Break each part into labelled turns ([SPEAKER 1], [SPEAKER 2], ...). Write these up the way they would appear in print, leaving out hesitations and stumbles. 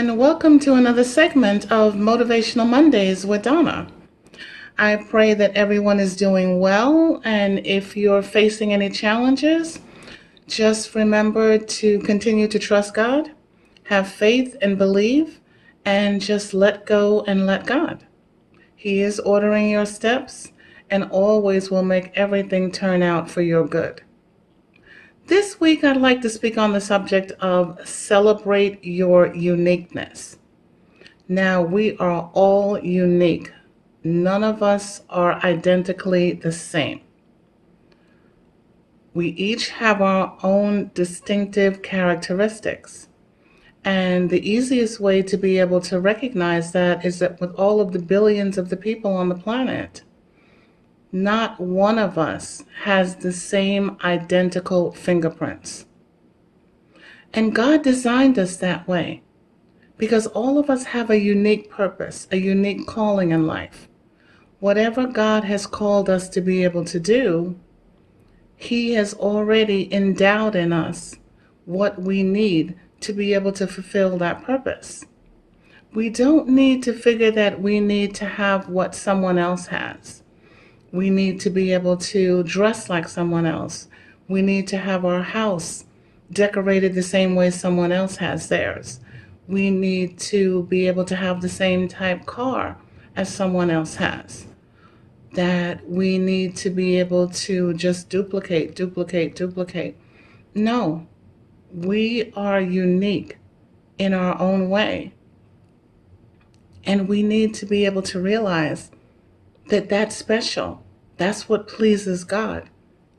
[SPEAKER 1] and welcome to another segment of Motivational Mondays with Donna. I pray that everyone is doing well, and if you're facing any challenges, just remember to continue to trust God, have faith and believe, and just let go and let God. He is ordering your steps and always will make everything turn out for your good. This week, I'd like to speak on the subject of celebrate your uniqueness. Now, we are all unique. None of us are identically the same. We each have our own distinctive characteristics. And the easiest way to be able to recognize that is that with all of the billions of the people on the planet, not one of us has the same identical fingerprints. And God designed us that way because all of us have a unique purpose, a unique calling in life. Whatever God has called us to be able to do, He has already endowed in us what we need to be able to fulfill that purpose. We don't need to figure that we need to have what someone else has. We need to be able to dress like someone else. We need to have our house decorated the same way someone else has theirs. We need to be able to have the same type car as someone else has. That we need to be able to just duplicate. No, we are unique in our own way. And we need to be able to realize that that's special. That's what pleases God.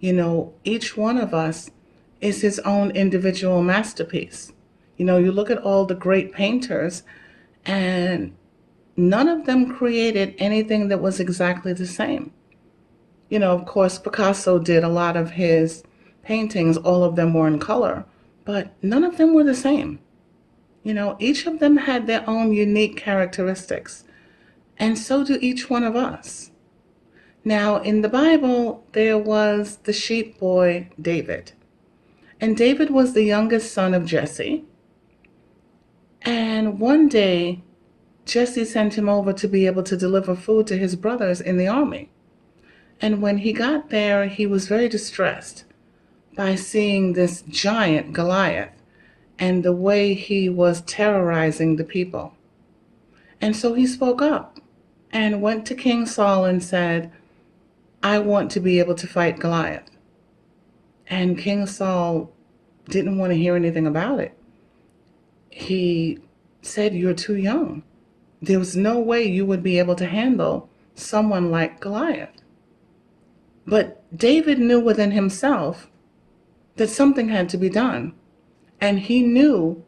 [SPEAKER 1] Each one of us is his own individual masterpiece. You look at all the great painters, and none of them created anything that was exactly the same. Of course, Picasso did a lot of his paintings, all of them were in color, but none of them were the same. Each of them had their own unique characteristics, and so do each one of us. Now, in the Bible, there was the sheep boy David. And David was the youngest son of Jesse. And one day, Jesse sent him over to be able to deliver food to his brothers in the army. And when he got there, he was very distressed by seeing this giant Goliath and the way he was terrorizing the people. And so he spoke up and went to King Saul and said, I want to be able to fight Goliath. And King Saul didn't want to hear anything about it. He said, you're too young. There was no way you would be able to handle someone like Goliath. But David knew within himself that something had to be done. And he knew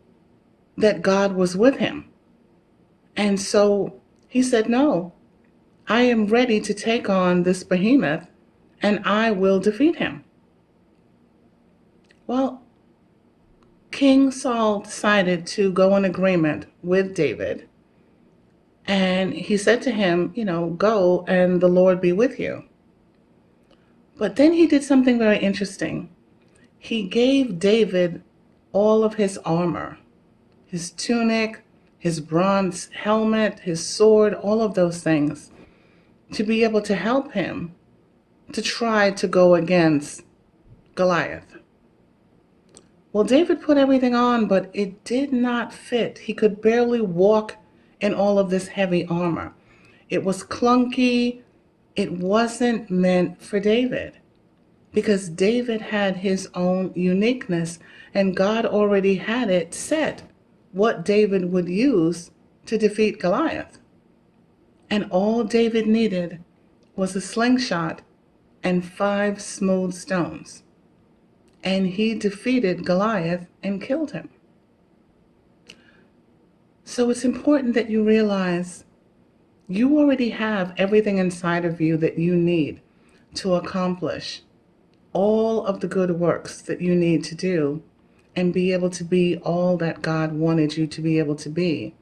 [SPEAKER 1] that God was with him. And so he said, no, I am ready to take on this behemoth and I will defeat him. Well, King Saul decided to go in agreement with David. And he said to him, go and the Lord be with you. But then he did something very interesting. He gave David all of his armor, his tunic, his bronze helmet, his sword, all of those things, to be able to help him to try to go against Goliath. Well, David put everything on, but it did not fit. He could barely walk in all of this heavy armor. It was clunky. It wasn't meant for David because David had his own uniqueness and God already had it set what David would use to defeat Goliath. And all David needed was a slingshot and 5 smooth stones. And he defeated Goliath and killed him. So it's important that you realize you already have everything inside of you that you need to accomplish all of the good works that you need to do and be able to be all that God wanted you to be able to be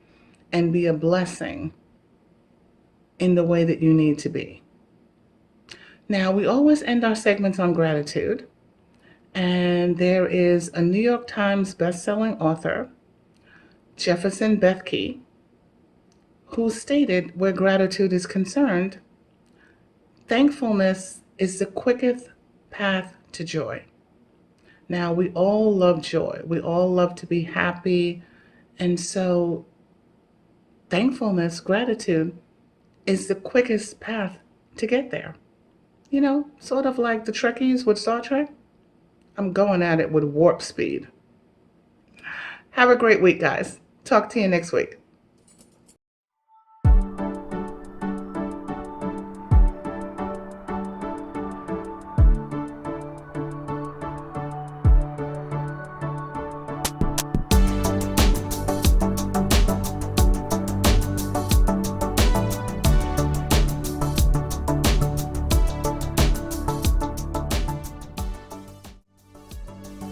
[SPEAKER 1] and be a blessing in the way that you need to be. Now, we always end our segments on gratitude. And there is a New York Times best-selling author Jefferson Bethke, who stated where gratitude is concerned, thankfulness is the quickest path to joy. Now, we all love joy. We all love to be happy. And so, thankfulness, gratitude, is the quickest path to get there. You know, sort of like the Trekkies with Star Trek. I'm going at it with warp speed. Have a great week, guys. Talk to you next week.